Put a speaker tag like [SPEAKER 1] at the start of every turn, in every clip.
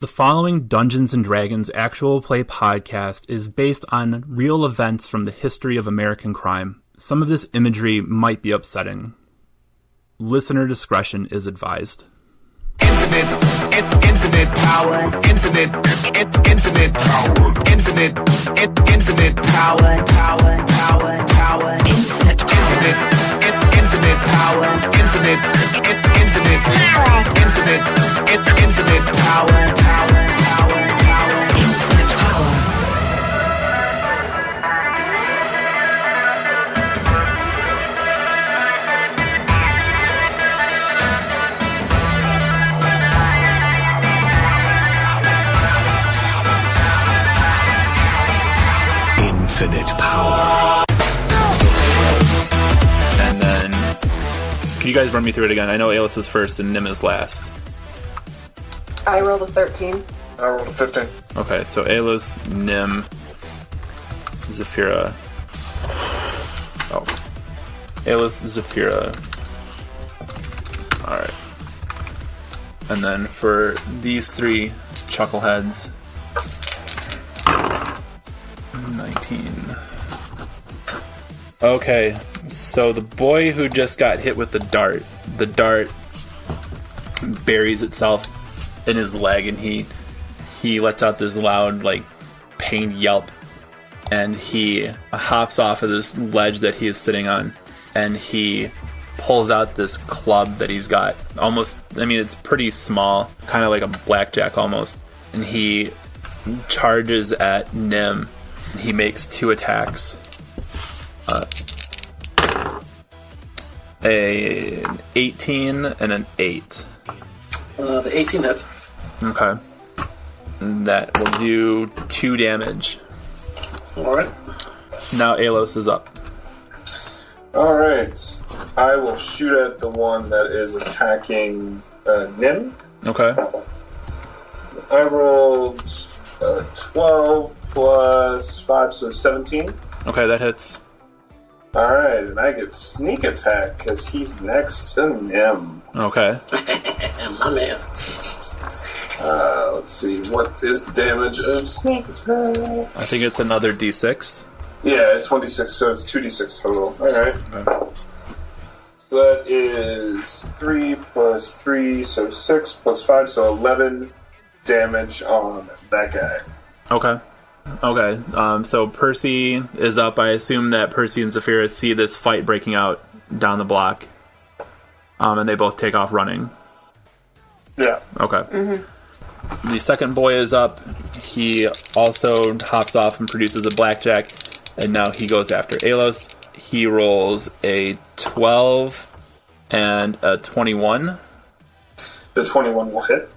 [SPEAKER 1] The following Dungeons & Dragons actual play podcast is based on real events from the history of American crime. Some of this imagery might be upsetting. Listener discretion is advised.
[SPEAKER 2] Infinite power, infinite power, infinite power, infinite power, infinite power, infinite power, infinite power. Infinite power.
[SPEAKER 1] And then, can you guys run me through it again? I know Alis is first and Nim is last.
[SPEAKER 3] I rolled a 13.
[SPEAKER 4] I rolled a 15.
[SPEAKER 1] Okay, so Alis, Nim, Zafira. Oh. Alis, Zafira. Alright. And then for these three chuckleheads, 19. Okay, so the boy who just got hit with the dart buries itself in his leg, and he lets out this loud, like, pained yelp, and he hops off of this ledge that he is sitting on, and he pulls out this club that he's got. Almost, I mean, it's pretty small, kind of like a blackjack almost, and he charges at Nim. He makes two attacks. An 18 and an 8.
[SPEAKER 5] The 18 hits.
[SPEAKER 1] Okay. That will do 2 damage.
[SPEAKER 5] Alright.
[SPEAKER 1] Now Alos is up.
[SPEAKER 4] Alright. I will shoot at the one that is attacking Nim.
[SPEAKER 1] Okay.
[SPEAKER 4] I rolled 12 plus 5, so 17.
[SPEAKER 1] Okay, that hits.
[SPEAKER 4] Alright, and I get sneak attack because he's next to Nim.
[SPEAKER 1] Okay.
[SPEAKER 5] My man.
[SPEAKER 4] Let's see, what is the damage of sneak attack?
[SPEAKER 1] I think it's another d6.
[SPEAKER 4] Yeah, it's 1d6, so it's 2d6 total. Alright.
[SPEAKER 1] Okay.
[SPEAKER 4] So that is 3 plus 3, so 6 plus 5, so 11 damage on that guy.
[SPEAKER 1] Okay. So Percy is up. I assume that Percy and Zafira see this fight breaking out down the block. And they both take off running.
[SPEAKER 4] Yeah.
[SPEAKER 1] Okay. Mm-hmm. The second boy is up. He also hops off and produces a blackjack. And now he goes after Alos. He rolls a 12 and a 21.
[SPEAKER 4] The 21 will hit.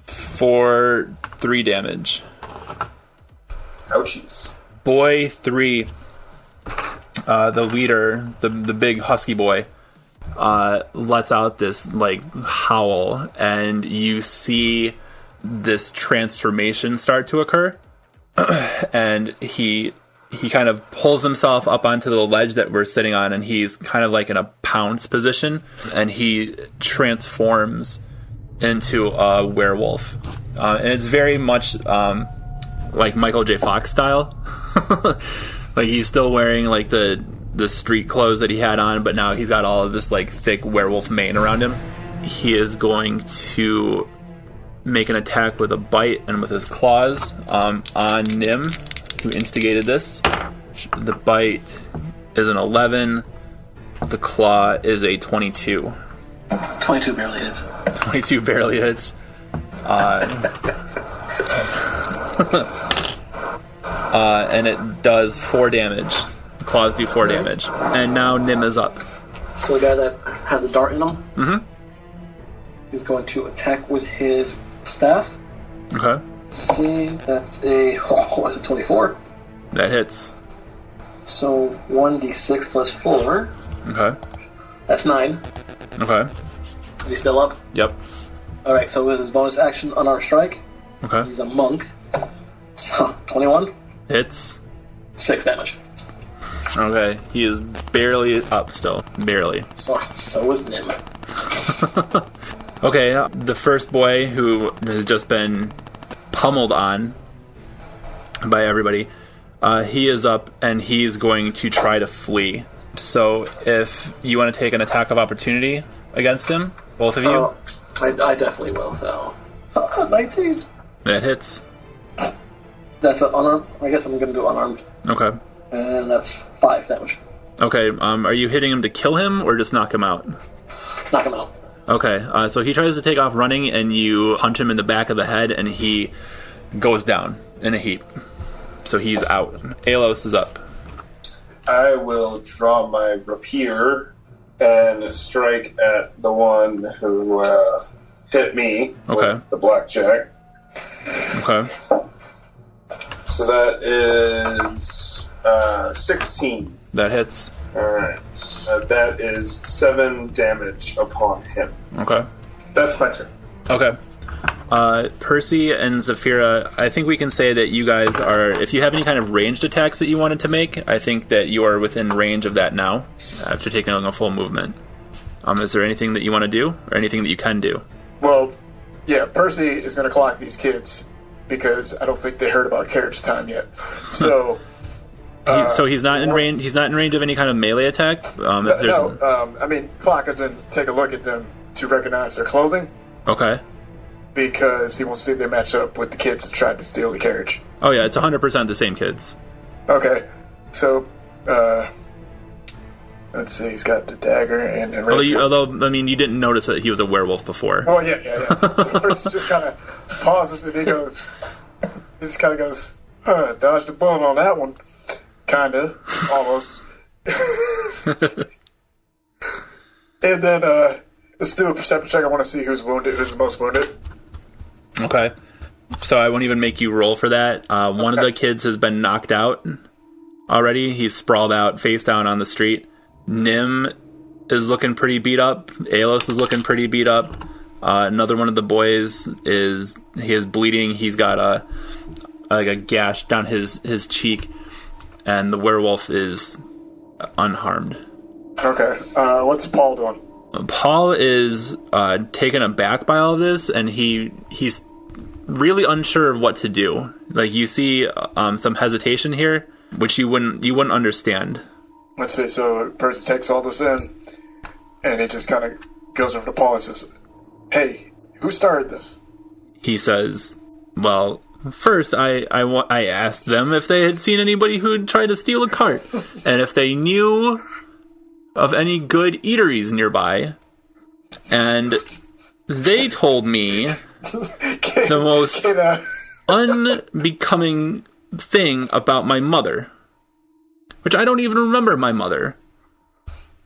[SPEAKER 1] For 3 damage.
[SPEAKER 4] Ouchies.
[SPEAKER 1] Boy 3, the leader, the big husky boy, lets out this, like, howl, and you see this transformation start to occur, and he kind of pulls himself up onto the ledge that we're sitting on, and he's kind of like in a pounce position, and he transforms into a werewolf. And it's very much like Michael J. Fox style. Like, he's still wearing like the street clothes that he had on, but now he's got all of this like thick werewolf mane around him. He is going to make an attack with a bite and with his claws on Nim, who instigated this. The bite is an 11. The claw is a 22.
[SPEAKER 5] 22 barely hits.
[SPEAKER 1] 22 barely hits. And it does 4 damage. The claws do 4 damage. And now Nim is up.
[SPEAKER 5] So the guy that has a dart in him,
[SPEAKER 1] Mm-hmm.
[SPEAKER 5] he's going to attack with his staff.
[SPEAKER 1] Okay.
[SPEAKER 5] See, that's a 24.
[SPEAKER 1] That hits.
[SPEAKER 5] So 1d6 plus 4.
[SPEAKER 1] Okay.
[SPEAKER 5] That's 9.
[SPEAKER 1] Okay.
[SPEAKER 5] Is he still up?
[SPEAKER 1] Yep.
[SPEAKER 5] Alright, so with his bonus action, unarmed strike,
[SPEAKER 1] Okay.
[SPEAKER 5] he's a monk. So 21.
[SPEAKER 1] Hits.
[SPEAKER 5] 6 damage.
[SPEAKER 1] Okay. He is barely up still. Barely.
[SPEAKER 5] So is Nim.
[SPEAKER 1] Okay, the first boy who has just been pummeled on by everybody, he is up and he's going to try to flee. So if you want to take an attack of opportunity against him, both of you.
[SPEAKER 5] I definitely will, so. 19.
[SPEAKER 1] That hits.
[SPEAKER 5] That's an unarmed. I guess I'm going to do unarmed.
[SPEAKER 1] Okay.
[SPEAKER 5] And that's 5 damage.
[SPEAKER 1] Okay, are you hitting him to kill him or just knock him out?
[SPEAKER 5] Knock him out.
[SPEAKER 1] Okay, so he tries to take off running and you punch him in the back of the head and he goes down in a heap. So he's out. Alos is up.
[SPEAKER 4] I will draw my rapier and strike at the one who hit me with the blackjack.
[SPEAKER 1] Okay.
[SPEAKER 4] So that is 16.
[SPEAKER 1] That hits.
[SPEAKER 4] Alright. That is 7 damage upon him.
[SPEAKER 1] Okay.
[SPEAKER 4] That's my turn.
[SPEAKER 1] Okay. Percy and Zafira, I think we can say that you guys are, if you have any kind of ranged attacks that you wanted to make, I think that you are within range of that now, after taking a full movement. Is there anything that you want to do, or anything that you can do?
[SPEAKER 6] Well, yeah, Percy is going to clock these kids, because I don't think they heard about carriage time yet. So...
[SPEAKER 1] so he's not in range. He's not in range of any kind of melee attack.
[SPEAKER 6] I mean, clock is in. Take a look at them to recognize their clothing.
[SPEAKER 1] Okay.
[SPEAKER 6] Because he wants to see if they match up with the kids that tried to steal the carriage.
[SPEAKER 1] Oh yeah, it's 100% the same kids.
[SPEAKER 6] Okay, so let's see. He's got the dagger and.
[SPEAKER 1] Although I mean, you didn't notice that he was a werewolf before.
[SPEAKER 6] Oh yeah. So Percy just kind of pauses and he goes. He just kind of goes. Dodged a bullet on that one. Kinda, almost. And then let's do a perception check. I want to see who's wounded, who's the most wounded.
[SPEAKER 1] Okay. So I won't even make you roll for that. One of the kids has been knocked out already. He's sprawled out, face down on the street. Nim is looking pretty beat up. Alos is looking pretty beat up. Another one of the boys is bleeding. He's got a gash down his cheek. And the werewolf is unharmed.
[SPEAKER 6] Okay. What's Paul doing?
[SPEAKER 1] Paul is taken aback by all of this, and he's really unsure of what to do. Like, you see some hesitation here, which you wouldn't understand.
[SPEAKER 6] Let's see. So, a person takes all this in, and he just kind of goes over to Paul and says, "Hey, who started this?"
[SPEAKER 1] He says, "Well, first, I asked them if they had seen anybody who'd tried to steal a cart, and if they knew of any good eateries nearby, and they told me the most unbecoming thing about my mother, which I don't even remember my mother,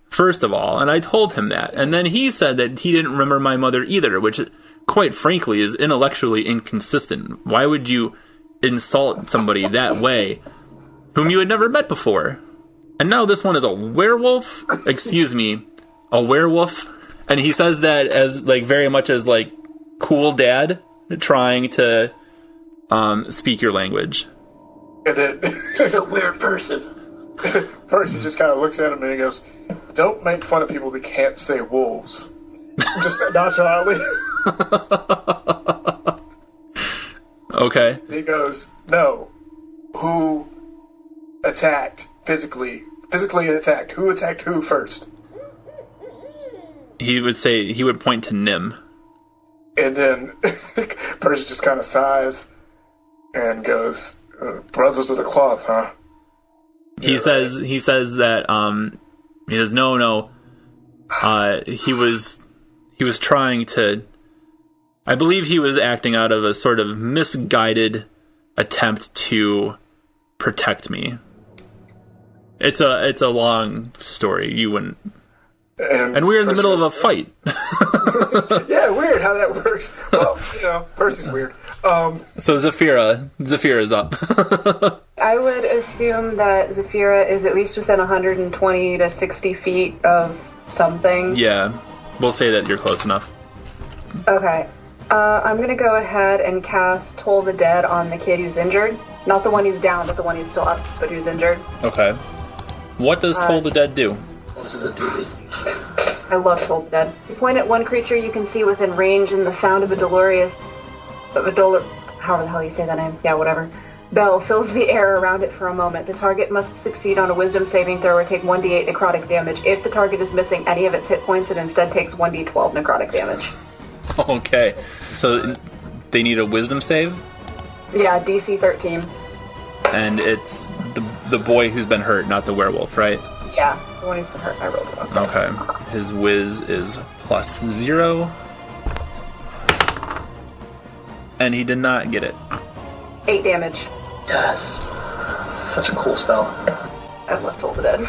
[SPEAKER 1] first of all, and I told him that, and then he said that he didn't remember my mother either, which quite frankly is intellectually inconsistent. Why would you insult somebody that way whom you had never met before? And now this one is a werewolf? Excuse me, a werewolf? And he says that as, like, very much as, like, cool dad trying to speak your language.
[SPEAKER 6] And then
[SPEAKER 5] He's a weird person.
[SPEAKER 6] Percy just kind of looks at him and he goes, "Don't make fun of people that can't say wolves." Just nonchalantly.
[SPEAKER 1] Okay.
[SPEAKER 6] He goes, "No. Who attacked physically attacked? Who attacked who first?"
[SPEAKER 1] He would point to Nim.
[SPEAKER 6] And then Percy just kind of sighs and goes, "Brothers of the cloth, huh?"
[SPEAKER 1] He says that he says no. He was trying to, I believe he was acting out of a sort of misguided attempt to protect me. It's a long story. You wouldn't. And we're in the middle of a fight.
[SPEAKER 6] Yeah, weird how that works. Well, Percy's weird.
[SPEAKER 1] So Zafira's up.
[SPEAKER 3] I would assume that Zafira is at least within 120 to 60 feet of something.
[SPEAKER 1] Yeah, we'll say that you're close enough.
[SPEAKER 3] Okay. I'm going to go ahead and cast Toll the Dead on the kid who's injured. Not the one who's down, but the one who's still up, but who's injured.
[SPEAKER 1] Okay. What does Toll the Dead do?
[SPEAKER 5] This is a doozy.
[SPEAKER 3] I love Toll the Dead. You point at one creature you can see within range, and the sound of however the hell you say that name, yeah, whatever, bell fills the air around it for a moment. The target must succeed on a wisdom saving throw or take 1d8 necrotic damage. If the target is missing any of its hit points, it instead takes 1d12 necrotic damage.
[SPEAKER 1] Okay, so they need a wisdom save?
[SPEAKER 3] Yeah, DC 13.
[SPEAKER 1] And it's the boy who's been hurt, not the werewolf, right?
[SPEAKER 3] Yeah, the one who's been hurt. I rolled it up.
[SPEAKER 1] Okay. His whiz is +0. And he did not get it.
[SPEAKER 3] 8 damage.
[SPEAKER 5] Yes. This is such a cool spell.
[SPEAKER 3] I've left Toll the Dead.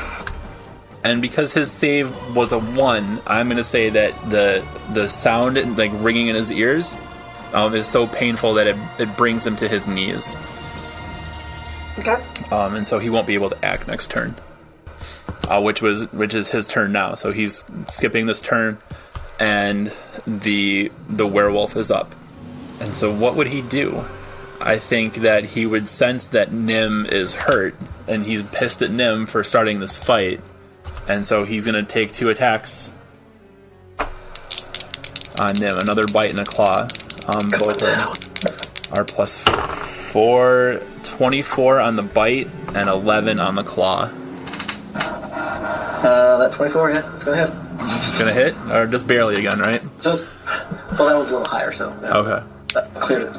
[SPEAKER 1] And because his save was a 1, I'm going to say that the sound like ringing in his ears is so painful that it brings him to his knees.
[SPEAKER 3] Okay.
[SPEAKER 1] And so he won't be able to act next turn. Which is his turn now. So he's skipping this turn, and the werewolf is up. And so what would he do? I think that he would sense that Nim is hurt, and he's pissed at Nim for starting this fight. And so he's going to take 2 attacks on Nim. Another bite and a claw. Both are +4, 24 on the bite, and 11 on the claw.
[SPEAKER 5] That 24, yeah, it's gonna hit.
[SPEAKER 1] Gonna hit? Or just barely again, right?
[SPEAKER 5] Well, that was a little higher, so... Yeah.
[SPEAKER 1] Okay.
[SPEAKER 5] That cleared it.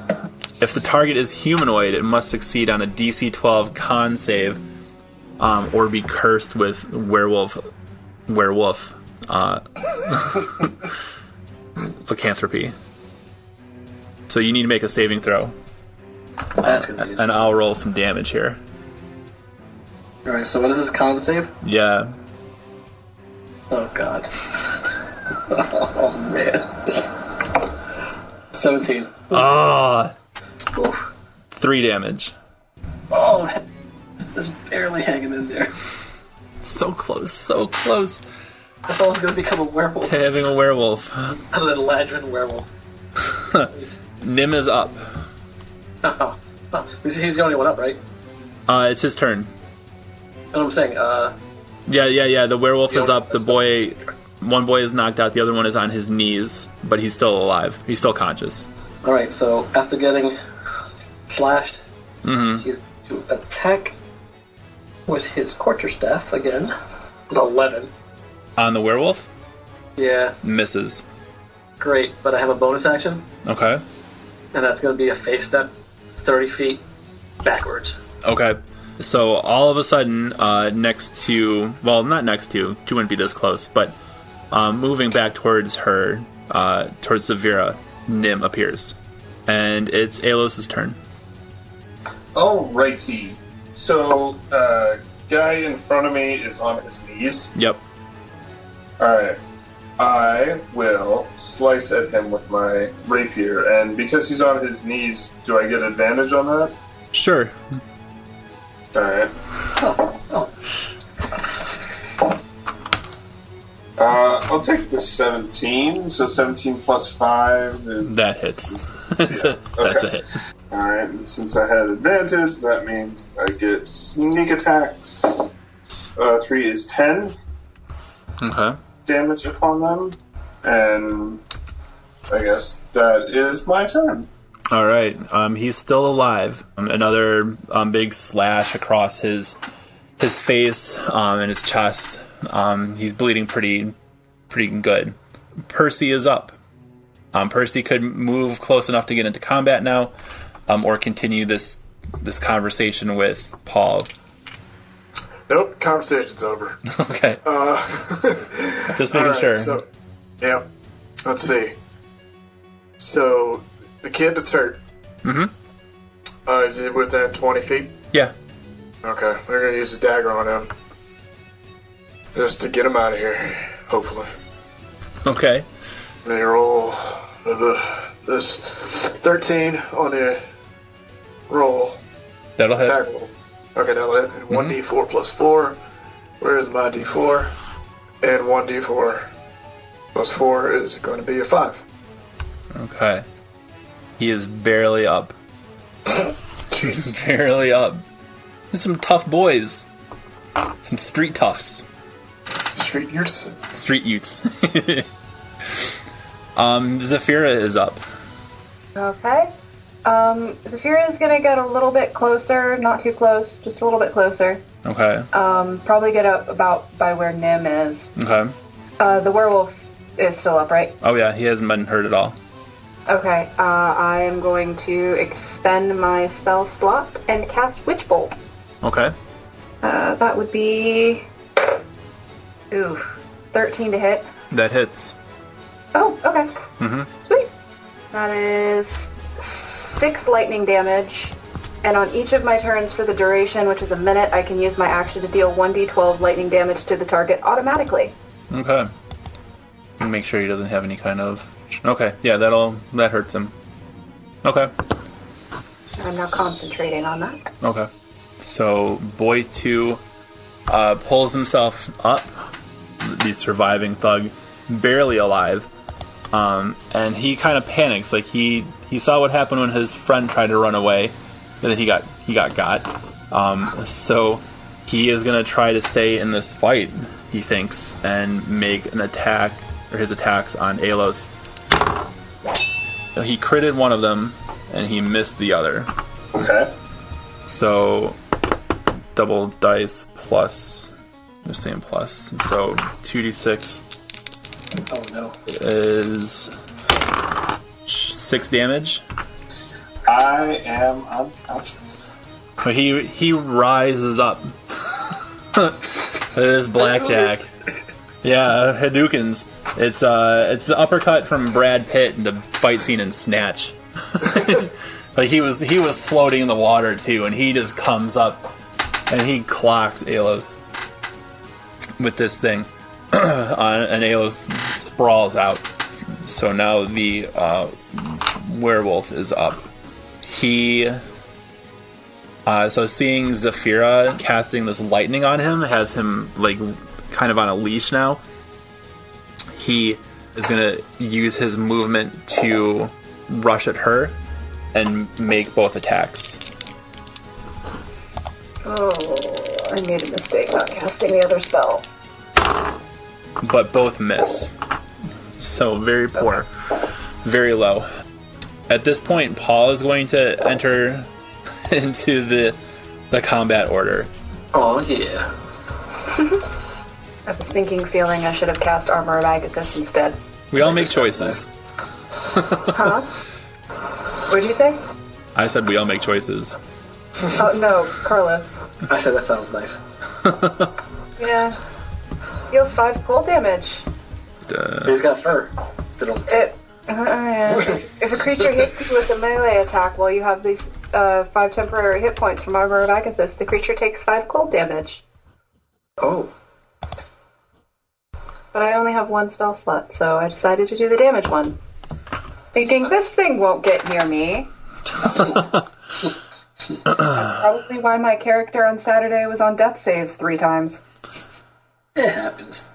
[SPEAKER 1] If the target is humanoid, it must succeed on a DC 12 con save, or be cursed with werewolf lycanthropy. So you need to make a saving throw.
[SPEAKER 5] That's gonna be
[SPEAKER 1] And I'll roll some damage here.
[SPEAKER 5] Alright, so what is this, con save?
[SPEAKER 1] Yeah.
[SPEAKER 5] Oh, God. Oh, man. 17.
[SPEAKER 1] Ah,
[SPEAKER 5] Oof.
[SPEAKER 1] 3 damage.
[SPEAKER 5] Oh, just barely hanging in there.
[SPEAKER 1] So close, so close
[SPEAKER 5] I thought I was going to become a werewolf.
[SPEAKER 1] to having a werewolf.
[SPEAKER 5] An Eladrin werewolf.
[SPEAKER 1] Nim is up.
[SPEAKER 5] Oh. He's the only one up, right?
[SPEAKER 1] It's his turn.
[SPEAKER 5] That's what I'm saying.
[SPEAKER 1] Yeah. The werewolf
[SPEAKER 5] The
[SPEAKER 1] is
[SPEAKER 5] only-
[SPEAKER 1] up. The boy, one boy is knocked out. The other one is on his knees, but he's still alive. He's still conscious.
[SPEAKER 5] Alright, so after getting slashed, he's to attack with his quarterstaff again. An 11.
[SPEAKER 1] On the werewolf,
[SPEAKER 5] Yeah,
[SPEAKER 1] misses.
[SPEAKER 5] great. But I have a bonus action,
[SPEAKER 1] Okay.
[SPEAKER 5] and that's going to be a face step 30 feet backwards.
[SPEAKER 1] Okay. So all of a sudden, next to, well, not next to, she wouldn't be this close, but moving back towards her, towards Zavira, Nim appears. And it's Alos' turn.
[SPEAKER 4] Alrighty. So, guy in front of me is on his knees.
[SPEAKER 1] Yep.
[SPEAKER 4] Alright. I will slice at him with my rapier, and because he's on his knees, do I get advantage on that?
[SPEAKER 1] Sure.
[SPEAKER 4] Alright. I'll take the 17, so 17 plus 5 is...
[SPEAKER 1] That hits. That's a hit.
[SPEAKER 4] Alright, and since I had advantage, that means I get sneak attacks. 3 is 10
[SPEAKER 1] Okay.
[SPEAKER 4] damage upon them, and I guess that is my turn.
[SPEAKER 1] All right. He's still alive. Another big slash across his face and his chest. He's bleeding pretty good. Percy is up. Percy could move close enough to get into combat now, or continue this conversation with Paul.
[SPEAKER 6] Nope, conversation's over.
[SPEAKER 1] Okay. Just making sure.
[SPEAKER 6] So, yeah. Let's see. So, the kid that's hurt.
[SPEAKER 1] Mm-hmm.
[SPEAKER 6] Is he within 20 feet?
[SPEAKER 1] Yeah.
[SPEAKER 6] Okay, we're gonna use the dagger on him. Just to get him out of here, hopefully.
[SPEAKER 1] Okay.
[SPEAKER 6] They roll this 13 on the roll.
[SPEAKER 1] That'll hit.
[SPEAKER 6] Attack roll. Okay, that'll hit. And 1d4 plus 4. Where is my d4? And 1d4 plus 4 is going to be a 5.
[SPEAKER 1] Okay. He is barely up. He's barely up. There's some tough boys. Some street toughs.
[SPEAKER 6] Street Utes.
[SPEAKER 1] Street Utes. Zafira is up.
[SPEAKER 3] Okay. Zafira is gonna get a little bit closer, not too close, just a little bit closer.
[SPEAKER 1] Okay.
[SPEAKER 3] Probably get up about by where Nim is.
[SPEAKER 1] Okay.
[SPEAKER 3] The werewolf is still up, right?
[SPEAKER 1] Oh yeah, he hasn't been hurt at all.
[SPEAKER 3] Okay, I am going to expend my spell slot and cast Witch Bolt.
[SPEAKER 1] Okay.
[SPEAKER 3] That would be... 13 to hit.
[SPEAKER 1] That hits.
[SPEAKER 3] Oh, okay.
[SPEAKER 1] Mm-hmm.
[SPEAKER 3] Sweet. That is 6 lightning damage. And on each of my turns for the duration, which is a minute, I can use my action to deal 1d12 lightning damage to the target automatically.
[SPEAKER 1] Okay. Make sure he doesn't have any kind of... Okay, yeah, that hurts him. Okay.
[SPEAKER 3] I'm now concentrating on that.
[SPEAKER 1] Okay. So, Boy 2 pulls himself up, the surviving thug, barely alive, and he kind of panics. Like, he saw what happened when his friend tried to run away, and then he got. So, he is going to try to stay in this fight, he thinks, and make an attack, or his attacks on Alos. So he critted one of them, and he missed the other.
[SPEAKER 4] Okay.
[SPEAKER 1] So, double dice plus... They're saying plus. So, 2d6
[SPEAKER 5] Oh no.
[SPEAKER 1] is 6 damage.
[SPEAKER 4] I am unconscious.
[SPEAKER 1] But he rises up. It is blackjack. Yeah, Hadoukens. It's the uppercut from Brad Pitt in the fight scene in Snatch. Like he was floating in the water too, and he just comes up and he clocks Alos with this thing, and Alos sprawls out. So now the werewolf is up. He. So seeing Zafira casting this lightning on him has him like kind of on a leash now. He is gonna use his movement to rush at her and make both attacks.
[SPEAKER 3] Oh, I made a mistake not casting the other spell.
[SPEAKER 1] But both miss. So very poor. Very low. At this point, Paul is going to enter into the combat order.
[SPEAKER 5] Oh yeah.
[SPEAKER 3] I have a sinking feeling I should have cast Armor of Agathis instead.
[SPEAKER 1] We all make choices.
[SPEAKER 3] Huh? What'd you say?
[SPEAKER 1] I said we all make choices.
[SPEAKER 3] Oh, no, Carlos.
[SPEAKER 5] I said that sounds nice.
[SPEAKER 3] Yeah. Deals 5 cold damage.
[SPEAKER 5] He's got fur.
[SPEAKER 3] If a creature hits you with a melee attack while you have these 5 temporary hit points from Armor of Agathis, the creature takes 5 cold damage.
[SPEAKER 5] Oh.
[SPEAKER 3] But I only have 1 spell slot, so I decided to do the damage one. Thinking this thing won't get near me. That's probably why my character on Saturday was on death saves 3 times.
[SPEAKER 5] It happens.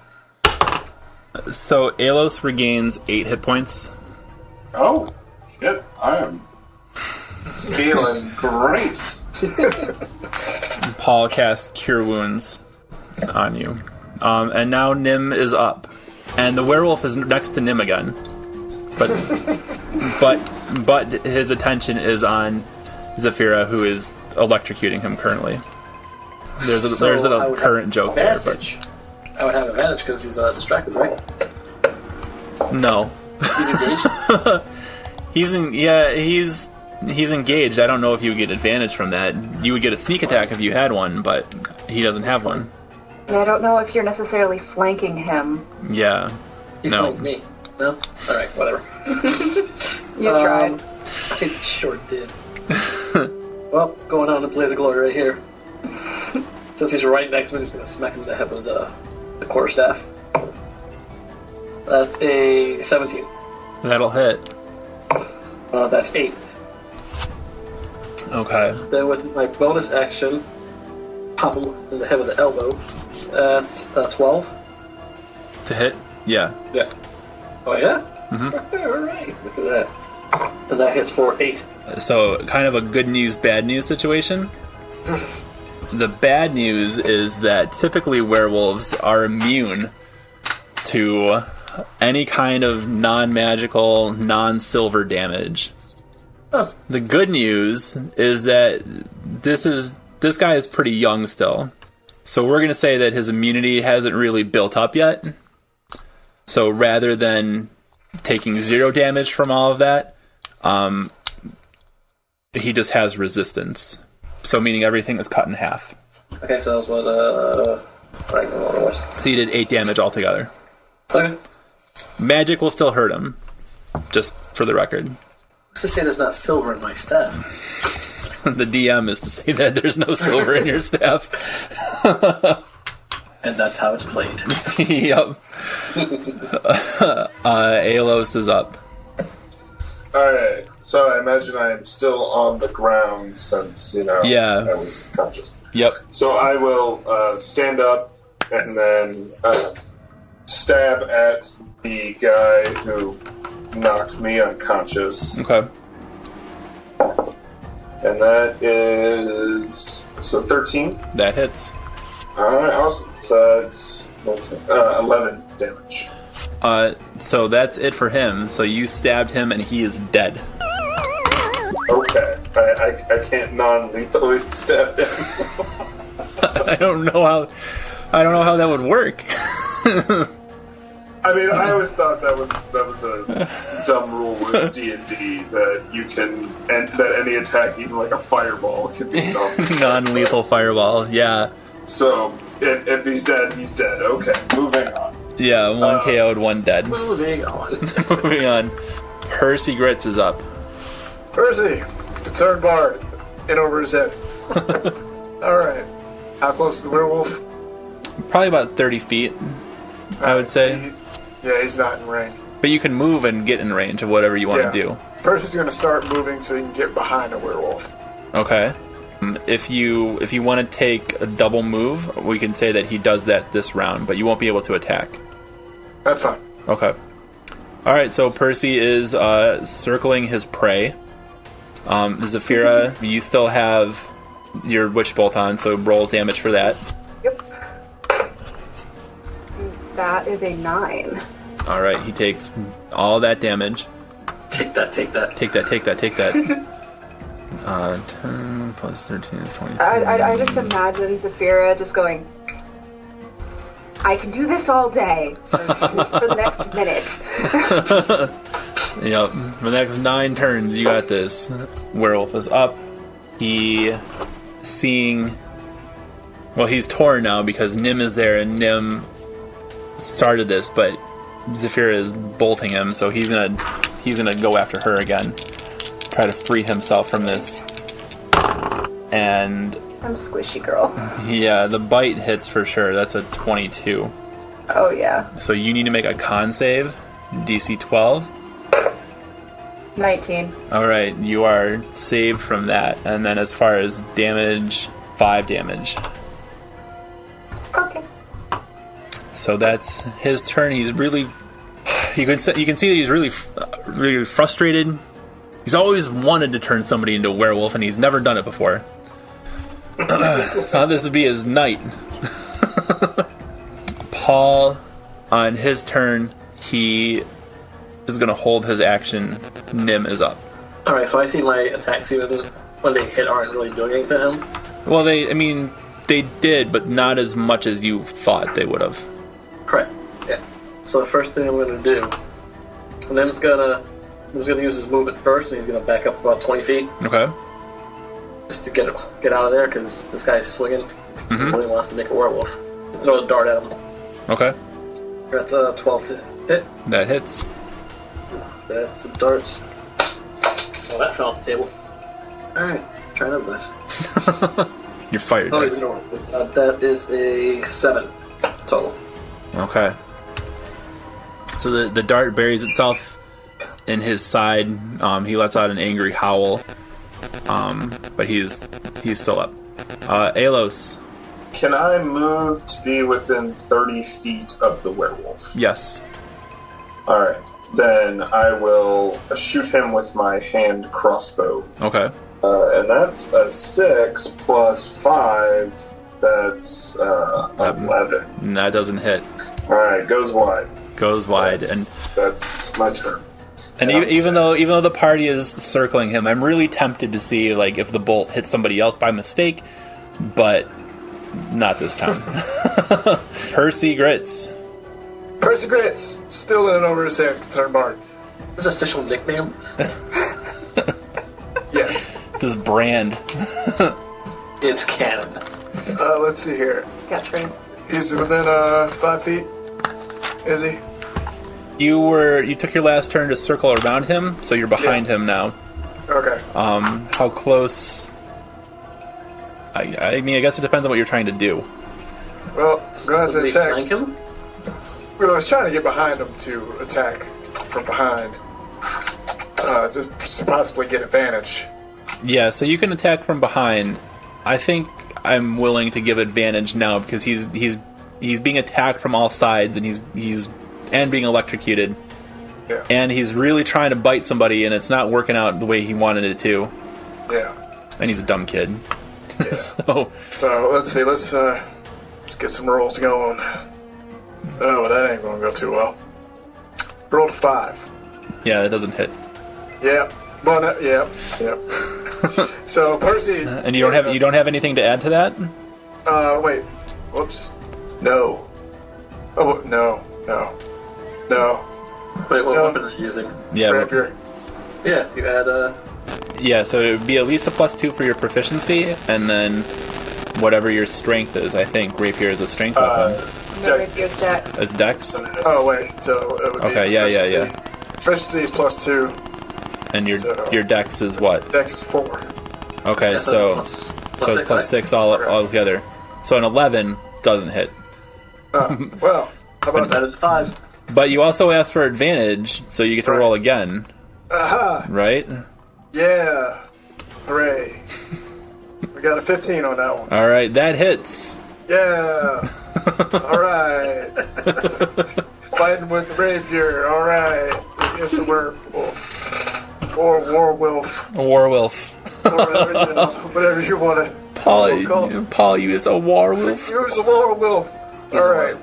[SPEAKER 1] So Alos regains 8 hit points.
[SPEAKER 4] Oh, shit. I am feeling great.
[SPEAKER 1] Paul cast Cure Wounds on you. And now Nim is up. And the werewolf is next to Nim again. But his attention is on Zafira, who is electrocuting him currently. There's a current joke there, but
[SPEAKER 5] I would have advantage because he's distracted, right?
[SPEAKER 1] no.
[SPEAKER 5] He's engaged?
[SPEAKER 1] He's engaged. I don't know if you would get advantage from that. You would get a sneak attack if you had one, but he doesn't have one.
[SPEAKER 3] Yeah, I don't know if you're necessarily flanking him.
[SPEAKER 1] Yeah.
[SPEAKER 5] He
[SPEAKER 1] No.
[SPEAKER 5] flanked me. No? Alright, whatever.
[SPEAKER 3] You tried.
[SPEAKER 5] I sure did. Well, going on in Blaze of Glory right here. Since he's right next to me, I'm just going to smack him in the head with the quarterstaff. That's a 17.
[SPEAKER 1] That'll hit.
[SPEAKER 5] That's 8.
[SPEAKER 1] Okay.
[SPEAKER 5] Then with my bonus action, pop him in the head with the elbow. That's 12.
[SPEAKER 1] To hit? Yeah.
[SPEAKER 5] Yeah. Oh yeah?
[SPEAKER 1] Mm-hmm.
[SPEAKER 5] Alright, look at that. And that hits for 8.
[SPEAKER 1] So, kind of a good news, bad news situation. The bad news is that typically werewolves are immune to any kind of non-magical, non-silver damage.
[SPEAKER 5] Oh.
[SPEAKER 1] The good news is that this guy is pretty young still. So we're going to say that his immunity hasn't really built up yet. So rather than taking 0 damage from all of that, he just has resistance. So meaning everything is cut in half.
[SPEAKER 5] Okay, so that's what was.
[SPEAKER 1] So he did 8 damage altogether.
[SPEAKER 5] Okay.
[SPEAKER 1] Magic will still hurt him, just for the record.
[SPEAKER 5] What's to say there's not silver in my staff?
[SPEAKER 1] The DM is to say that there's no silver in your staff.
[SPEAKER 5] And that's how it's played.
[SPEAKER 1] Yep. Aelos is up.
[SPEAKER 4] Alright, so I imagine I am still on the ground since,
[SPEAKER 1] Yeah.
[SPEAKER 4] I was conscious.
[SPEAKER 1] Yep.
[SPEAKER 4] So I will stand up and then stab at the guy who knocked me unconscious.
[SPEAKER 1] Okay.
[SPEAKER 4] And that is... So 13?
[SPEAKER 1] That hits.
[SPEAKER 4] Alright, awesome. So it's 11 damage.
[SPEAKER 1] So that's it for him. So you stabbed him and he is dead.
[SPEAKER 4] Okay. I can't non-lethally stab him.
[SPEAKER 1] I don't know how that would work.
[SPEAKER 4] I mean, I always thought that was a dumb rule with D&D that you can, and that any attack, even like a fireball, can be
[SPEAKER 1] Non-lethal fireball, yeah.
[SPEAKER 4] So if he's dead, he's dead. Okay, moving on.
[SPEAKER 1] Yeah, 1 KO'd, 1 dead.
[SPEAKER 5] Moving on.
[SPEAKER 1] Moving on. Percy Grits is up.
[SPEAKER 6] Percy, concerned bard, in over his head. Alright. How close is the werewolf?
[SPEAKER 1] Probably about 30 feet, I would say.
[SPEAKER 6] He's not in range.
[SPEAKER 1] But you can move and get in range of whatever you want to do.
[SPEAKER 6] Percy's going to start moving so he can get behind a werewolf.
[SPEAKER 1] Okay. If you want to take a double move, we can say that he does that this round, but you won't be able to attack.
[SPEAKER 6] That's fine.
[SPEAKER 1] Okay. Alright, so Percy is circling his prey. Zafira, you still have your Witch Bolt on, so roll damage for that.
[SPEAKER 3] Yep. That is a 9.
[SPEAKER 1] Alright, he takes all that damage.
[SPEAKER 5] Take that.
[SPEAKER 1] Take that. 10 plus 13 is 22.
[SPEAKER 3] I just imagine Zafira just going, I can do this all day. For the next minute.
[SPEAKER 1] Yep. The next 9 turns, you got this. Werewolf is up. He's torn now because Nim is there, and Nim started this, but Zafira is bolting him, so he's gonna go after her again. Try to free himself from this. And
[SPEAKER 3] I'm a squishy girl.
[SPEAKER 1] yeah, the bite hits for sure. That's a 22.
[SPEAKER 3] Oh, yeah.
[SPEAKER 1] So you need to make a con save. DC 12.
[SPEAKER 3] 19.
[SPEAKER 1] Alright, you are saved from that. And then as far as damage, 5 damage.
[SPEAKER 3] Okay.
[SPEAKER 1] So that's his turn. He's really... You can see that he's really frustrated. He's always wanted to turn somebody into a werewolf, and he's never done it before. Thought this would be his night. Paul, on his turn, he is going to hold his action. Nim is up.
[SPEAKER 5] Alright, so I see my attacks even when they hit aren't really doing anything to him.
[SPEAKER 1] Well, they did, but not as much as you thought they would have.
[SPEAKER 5] Correct. Yeah. So the first thing I'm going to do, Nim's going to use his movement first, and he's going to back up about 20 feet.
[SPEAKER 1] Okay.
[SPEAKER 5] Just to get out of there, because this guy's swinging. He really wants to make a werewolf. Throw a dart at him.
[SPEAKER 1] Okay.
[SPEAKER 5] That's a 12 to hit.
[SPEAKER 1] That hits.
[SPEAKER 5] That's some darts. Oh, that fell off the table. Alright, try another dice.
[SPEAKER 1] You're fired, guys.
[SPEAKER 5] That is a 7 total.
[SPEAKER 1] Okay. So the dart buries itself in his side. He lets out an angry howl. But he's still up. Aelos.
[SPEAKER 4] Can I move to be within 30 feet of the werewolf?
[SPEAKER 1] Yes.
[SPEAKER 4] Alright. Then I will shoot him with my hand crossbow.
[SPEAKER 1] Okay.
[SPEAKER 4] And that's a 6 plus 5. That's 11.
[SPEAKER 1] That doesn't hit.
[SPEAKER 4] Alright, goes wide.
[SPEAKER 1] Goes wide,
[SPEAKER 4] That's my turn.
[SPEAKER 1] and even though the party is circling him, I'm really tempted to see like if the bolt hits somebody else by mistake, but not this time. Percy Grits.
[SPEAKER 6] Percy Grits, still in over his head, concerned Bard.
[SPEAKER 5] His official nickname?
[SPEAKER 6] Yes.
[SPEAKER 1] This brand.
[SPEAKER 5] It's canon.
[SPEAKER 6] Let's see here.
[SPEAKER 3] Catchphrase.
[SPEAKER 6] He's within 5 feet. Is he?
[SPEAKER 1] You took your last turn to circle around him, so you're behind him now.
[SPEAKER 6] Okay.
[SPEAKER 1] How close? I mean, I guess it depends on what you're trying to do.
[SPEAKER 6] Well, I'm going to attack.
[SPEAKER 5] Flank him?
[SPEAKER 6] Well, I was trying to get behind him to attack from behind. To possibly get advantage.
[SPEAKER 1] Yeah, so you can attack from behind. I think I'm willing to give advantage now because he's being attacked from all sides and he's being electrocuted.
[SPEAKER 6] Yeah.
[SPEAKER 1] And he's really trying to bite somebody and it's not working out the way he wanted it to.
[SPEAKER 6] Yeah.
[SPEAKER 1] And he's a dumb kid.
[SPEAKER 6] Yeah.
[SPEAKER 1] So
[SPEAKER 6] let's see. Let's get some rolls going. Oh, that ain't gonna go too well. Roll to 5.
[SPEAKER 1] yeah, that doesn't hit.
[SPEAKER 6] Yep. Well, yep. So Percy.
[SPEAKER 1] And you don't have anything to add to that?
[SPEAKER 6] Wait. Whoops. No. Oh no.
[SPEAKER 5] Wait, what
[SPEAKER 6] No.
[SPEAKER 5] weapon are you using?
[SPEAKER 1] Yeah.
[SPEAKER 6] Rapier.
[SPEAKER 5] Yeah, you add
[SPEAKER 1] Yeah, so it would be at least a +2 for your proficiency, and then whatever your strength is. I think rapier is a strength weapon.
[SPEAKER 3] No rapier's dex.
[SPEAKER 1] It's dex,
[SPEAKER 6] Oh wait. So it would be
[SPEAKER 1] Okay, yeah.
[SPEAKER 6] Proficiency is +2.
[SPEAKER 1] and your
[SPEAKER 6] So-
[SPEAKER 1] your dex is what?
[SPEAKER 6] Dex is 4.
[SPEAKER 1] Okay,
[SPEAKER 5] yeah,
[SPEAKER 1] so
[SPEAKER 5] plus
[SPEAKER 1] so
[SPEAKER 5] six,
[SPEAKER 1] it's plus
[SPEAKER 5] right?
[SPEAKER 1] 6 all together. So an 11 doesn't hit.
[SPEAKER 6] Well, how about that?
[SPEAKER 5] Added 5.
[SPEAKER 1] But you also asked for advantage, so you get to
[SPEAKER 6] Right.
[SPEAKER 1] roll again,
[SPEAKER 6] Aha!
[SPEAKER 1] right?
[SPEAKER 6] Yeah! Hooray! We got a 15 on that one.
[SPEAKER 1] All right, that hits.
[SPEAKER 6] Yeah! Alright! Fighting with rapier, alright! Against the werewolf. Or warwolf.
[SPEAKER 1] Warwolf.
[SPEAKER 6] Or whatever you want to call it.
[SPEAKER 1] Paul, you is a warwolf.
[SPEAKER 6] Use a warwolf! Alright.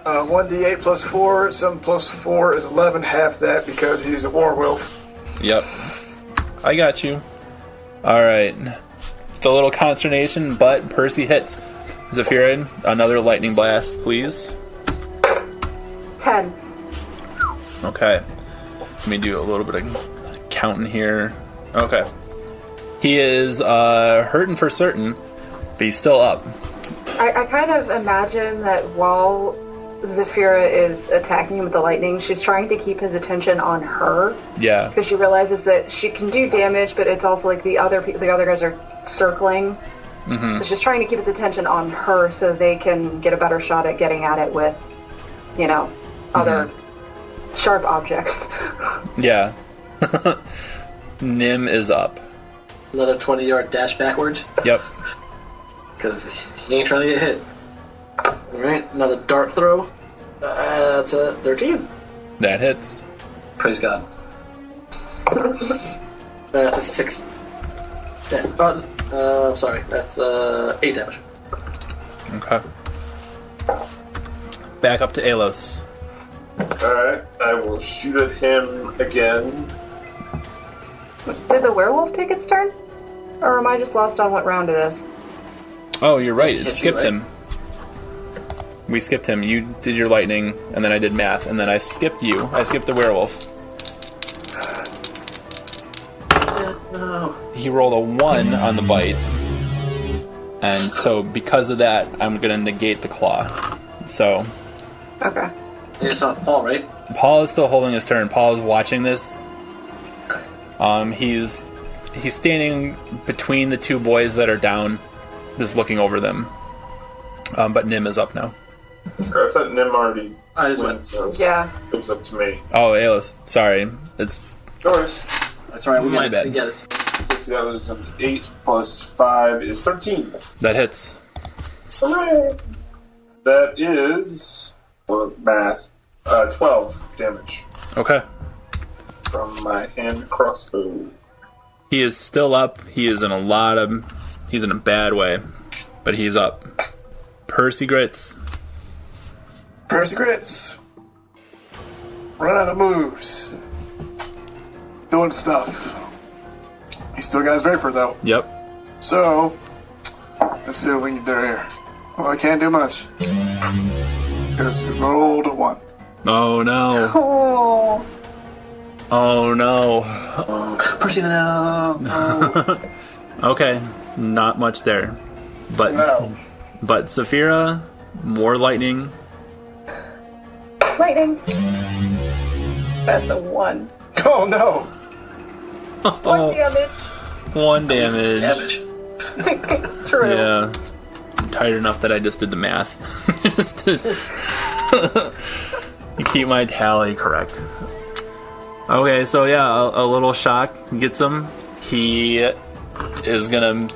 [SPEAKER 6] 1d8 plus 4, 7 plus 4 is 11, half that because he's a warwolf.
[SPEAKER 1] Yep. I got you. Alright. It's a little consternation, but Percy hits. Zephyrin, another lightning blast, please.
[SPEAKER 3] 10.
[SPEAKER 1] Okay. Let me do a little bit of counting here. Okay. He is hurting for certain, but he's still up.
[SPEAKER 3] I kind of imagine that while Zephyra is attacking him with the lightning, she's trying to keep his attention on her
[SPEAKER 1] Yeah.
[SPEAKER 3] because she realizes that she can do damage, but it's also like the other guys are circling. So she's trying to keep his attention on her so they can get a better shot at getting at it with, other sharp objects.
[SPEAKER 1] Yeah. Nim is up.
[SPEAKER 5] Another 20-yard dash backwards.
[SPEAKER 1] Yep.
[SPEAKER 5] Because he ain't trying to get hit. Alright, another dart throw. That's a 13.
[SPEAKER 1] That hits.
[SPEAKER 5] Praise God. That's a 6. Sorry, that's 8 damage.
[SPEAKER 1] Okay. Back up to Alos.
[SPEAKER 4] Alright, I will shoot at him again.
[SPEAKER 3] Did the werewolf take its turn? Or am I just lost on what round it is?
[SPEAKER 1] Oh, you're right. It
[SPEAKER 5] Hit you,
[SPEAKER 1] skipped
[SPEAKER 5] right?
[SPEAKER 1] him. We skipped him. You did your lightning, and then I did math, and then I skipped you. I skipped the werewolf.
[SPEAKER 5] No.
[SPEAKER 1] He rolled a 1 on the bite. And so because of that, I'm going to negate the claw. So
[SPEAKER 3] Okay.
[SPEAKER 5] It's not Paul, right?
[SPEAKER 1] Paul is still holding his turn. Paul is watching this. He's standing between the two boys that are down, just looking over them. But Nim is up now.
[SPEAKER 4] I thought Nim already
[SPEAKER 5] I just
[SPEAKER 4] went,
[SPEAKER 5] went.
[SPEAKER 4] so
[SPEAKER 3] Yeah.
[SPEAKER 4] it was up to me.
[SPEAKER 1] Oh, Alos. Sorry. It's
[SPEAKER 4] No worries.
[SPEAKER 5] That's right, we
[SPEAKER 1] My
[SPEAKER 5] get
[SPEAKER 1] bad.
[SPEAKER 5] it. We get it.
[SPEAKER 4] So that was 8 plus 5 is 13.
[SPEAKER 1] that hits.
[SPEAKER 4] Hooray! That is, math, 12 damage
[SPEAKER 1] Okay.
[SPEAKER 4] from my hand crossbow.
[SPEAKER 1] He is still up. He is in he's in a bad way, but he's up. Percy Grits.
[SPEAKER 6] Run out of moves. Doing stuff. He's still got his Vapor, though.
[SPEAKER 1] Yep.
[SPEAKER 6] So, let's see what we can do here. Well, I can't do much. Because we rolled a 1.
[SPEAKER 1] Oh, no.
[SPEAKER 3] Oh.
[SPEAKER 1] Oh, no.
[SPEAKER 5] Percy, no.
[SPEAKER 1] Okay. Not much there. But
[SPEAKER 6] No.
[SPEAKER 1] But Saphira, more lightning.
[SPEAKER 3] Lightning. That's a 1.
[SPEAKER 6] Oh, no.
[SPEAKER 3] 1 damage.
[SPEAKER 1] 1 damage.
[SPEAKER 5] Damage.
[SPEAKER 3] True.
[SPEAKER 1] Yeah. I'm tired enough that I just did the math. Just to keep my tally correct. Okay, so yeah, a little shock gets him. He is gonna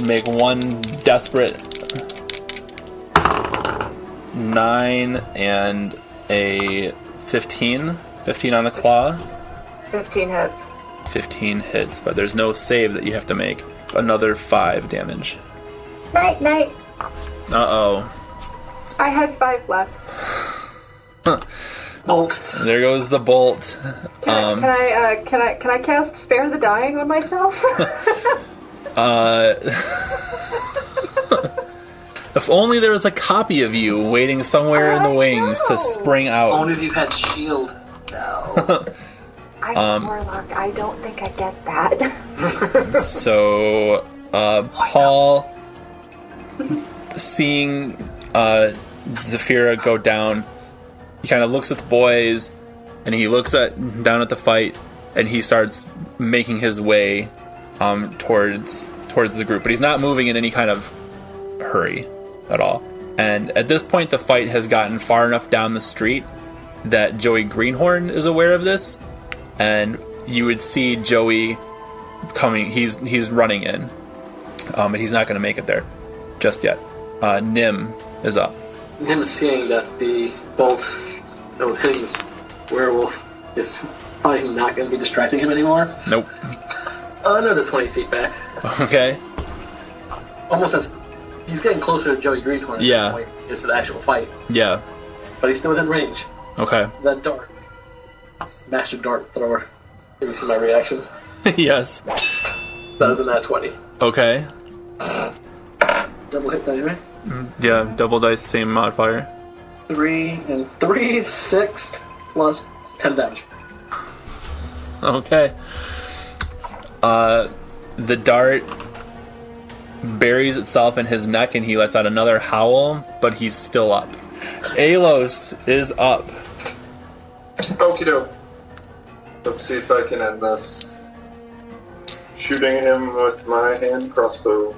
[SPEAKER 1] make one desperate 9 and a 15. 15 on the claw.
[SPEAKER 3] 15 hits.
[SPEAKER 1] 15 hits, but there's no save that you have to make. Another 5 damage.
[SPEAKER 3] Night, night.
[SPEAKER 1] Uh-oh.
[SPEAKER 3] I had 5 left.
[SPEAKER 5] Bolt.
[SPEAKER 1] There goes the bolt.
[SPEAKER 3] Can I cast Spare the Dying on myself?
[SPEAKER 1] If only there was a copy of you waiting somewhere in the wings to spring out.
[SPEAKER 5] Only if you had shield.
[SPEAKER 3] I'm Warlock. I don't think I get that.
[SPEAKER 1] So, Paul, seeing Zafira go down, he kind of looks at the boys, and he looks down at the fight, and he starts making his way towards the group. But he's not moving in any kind of hurry at all. And at this point, the fight has gotten far enough down the street that Joey Greenhorn is aware of this, and you would see Joey coming. He's running in, but he's not going to make it there just yet. Nim is up.
[SPEAKER 5] Him seeing that the bolt that was hitting this werewolf is probably not going to be distracting him anymore.
[SPEAKER 1] Nope.
[SPEAKER 5] Another 20 feet back.
[SPEAKER 1] Okay.
[SPEAKER 5] Almost as he's getting closer to Joey Greenhorn at
[SPEAKER 1] Yeah.
[SPEAKER 5] this point. It's the actual fight,
[SPEAKER 1] Yeah.
[SPEAKER 5] but he's still within range.
[SPEAKER 1] Okay.
[SPEAKER 5] That dart, master dart thrower. Can you see my reactions?
[SPEAKER 1] Yes.
[SPEAKER 5] That is a nat 20.
[SPEAKER 1] Okay.
[SPEAKER 5] Double hit die, right?
[SPEAKER 1] Yeah. Double dice, same modifier.
[SPEAKER 5] 3 and 3, 6 plus 10 damage.
[SPEAKER 1] Okay. The dart buries itself in his neck, and he lets out another howl, but he's still up. Alos is up.
[SPEAKER 4] Okie doke. Let's see if I can end this. Shooting him with my hand crossbow.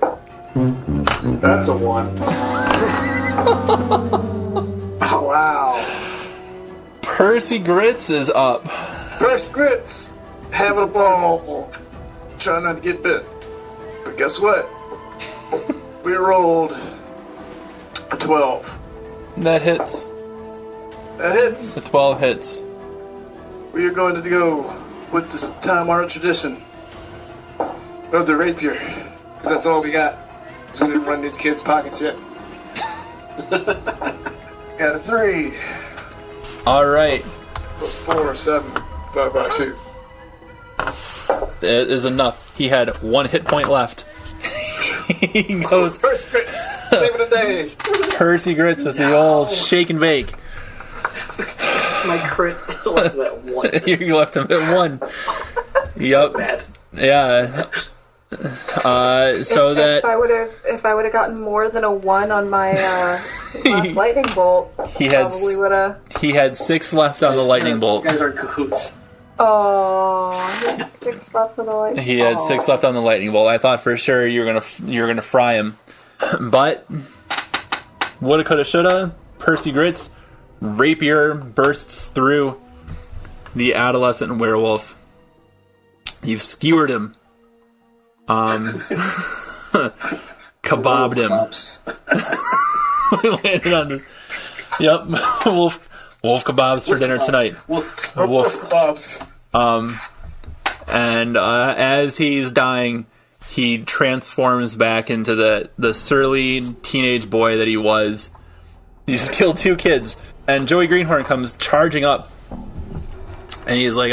[SPEAKER 4] That's a 1.
[SPEAKER 6] Oh, wow.
[SPEAKER 1] Percy Grits is up.
[SPEAKER 6] First Grits. Having a ball. Trying not to get bit. But guess what? We rolled a 12.
[SPEAKER 1] That hits.
[SPEAKER 6] That hits.
[SPEAKER 1] The 12 hits.
[SPEAKER 6] We are going to go with this time-honored tradition of the rapier. Because that's all we got. So we didn't run these kids' pockets yet. Got a 3.
[SPEAKER 1] Alright.
[SPEAKER 6] Plus 4, 7. 5 by 2.
[SPEAKER 1] It is enough. He had 1 hit point left. He goes
[SPEAKER 6] First Grits. Saving the day.
[SPEAKER 1] Percy Grits with the old shake and bake.
[SPEAKER 5] My crit left that 1.
[SPEAKER 1] You left him at 1. Yep.
[SPEAKER 5] Bad.
[SPEAKER 1] Yeah. So that
[SPEAKER 3] if I would have gotten more than a 1 on my last lightning bolt,
[SPEAKER 1] he
[SPEAKER 3] probably would have.
[SPEAKER 1] he had 6 left on the lightning bolt.
[SPEAKER 5] You guys are in cahoots.
[SPEAKER 3] Oh, 6 left on the lightning.
[SPEAKER 1] He had 6 left on the lightning bolt. I thought for sure you were gonna fry him, but woulda, coulda, shoulda. Percy Grits rapier bursts through the adolescent werewolf. You've skewered him. Kebabbed him. We landed on this. Yep, wolf kebabs for dinner tonight.
[SPEAKER 5] Woof.
[SPEAKER 1] Wolf.
[SPEAKER 6] Bobs.
[SPEAKER 1] And as he's dying, he transforms back into the surly teenage boy that he was. He just killed 2 kids. And Joey Greenhorn comes charging up. And he's like,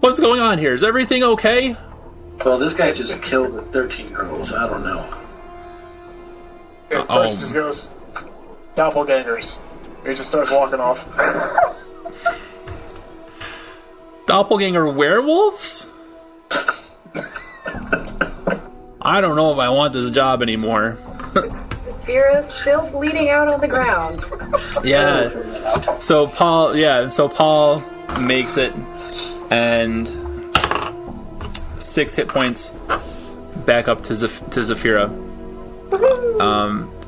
[SPEAKER 1] what's going on here? Is everything okay?
[SPEAKER 5] Well, this guy just killed a 13-year-old, so I don't know.
[SPEAKER 7] Yeah, first just goes, doppelgangers. He just starts walking off.
[SPEAKER 1] Doppelganger werewolves? I don't know if I want this job anymore.
[SPEAKER 3] Vera's still bleeding out on the ground.
[SPEAKER 1] Yeah. So Paul makes it, and 6 hit points back up to Zafira.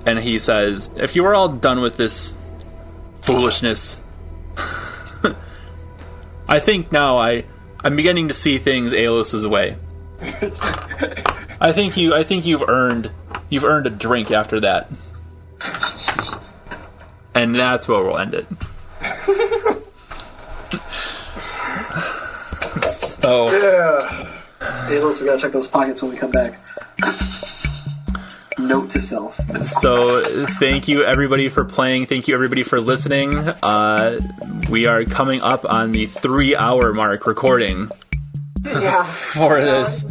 [SPEAKER 1] And he says, if you are all done with this foolishness, I think now I'm beginning to see things Aelos's way. I think you've earned a drink after that. And that's where we'll end it. So
[SPEAKER 7] Yeah.
[SPEAKER 5] Aelos, we gotta check those pockets when we come back. Note to self.
[SPEAKER 1] So thank you everybody for playing. Thank you everybody for listening. We are coming up on the 3-hour mark recording for this.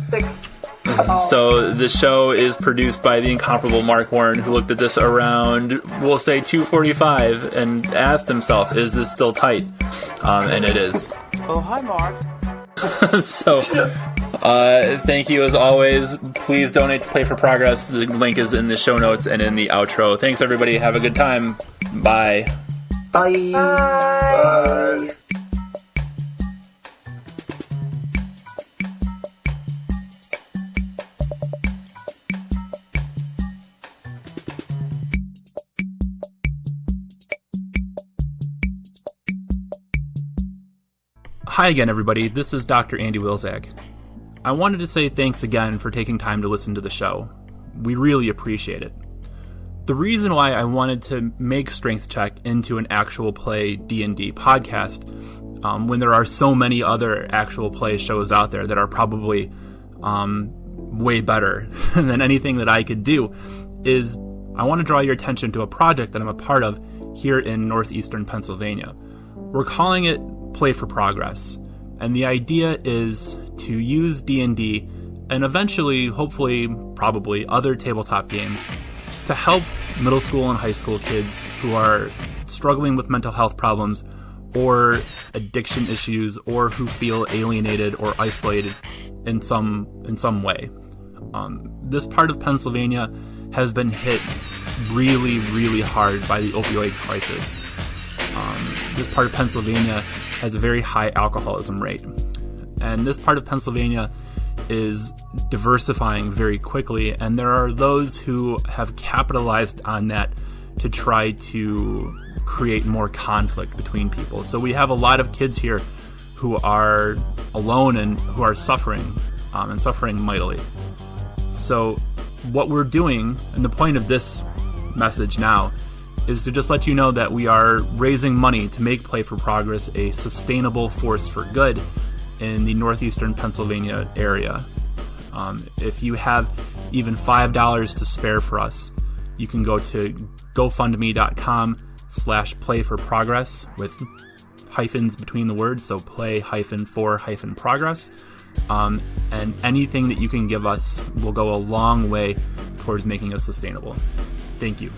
[SPEAKER 1] So the show is produced by the incomparable Mark Warren, who looked at this around, we'll say 2:45, and asked himself, is this still tight? And it is.
[SPEAKER 8] Oh, hi, Mark.
[SPEAKER 1] So thank you as always. Please donate to Play for Progress. The link is in the show notes and in the outro. Thanks everybody. Have a good time. Bye.
[SPEAKER 5] Bye.
[SPEAKER 7] Bye.
[SPEAKER 1] Hi again, everybody. This is Dr. Andy Wilczak. I wanted to say thanks again for taking time to listen to the show. We really appreciate it. The reason why I wanted to make Strength Check into an actual play D&D podcast, when there are so many other actual play shows out there that are probably way better than anything that I could do, is I want to draw your attention to a project that I'm a part of here in northeastern Pennsylvania. We're calling it Play for Progress, and the idea is to use D&D and eventually, hopefully, probably other tabletop games to help middle school and high school kids who are struggling with mental health problems or addiction issues, or who feel alienated or isolated in some way. This part of Pennsylvania has been hit really, really hard by the opioid crisis. This part of Pennsylvania has a very high alcoholism rate. And this part of Pennsylvania is diversifying very quickly, and there are those who have capitalized on that to try to create more conflict between people. So we have a lot of kids here who are alone and who are suffering, and suffering mightily. So what we're doing, and the point of this message now, is to just let you know that we are raising money to make Play for Progress a sustainable force for good in the northeastern Pennsylvania area. If you have even $5 to spare for us, you can go to GoFundMe.com/playforprogress with hyphens between the words, so play-for-progress. And anything that you can give us will go a long way towards making us sustainable. Thank you.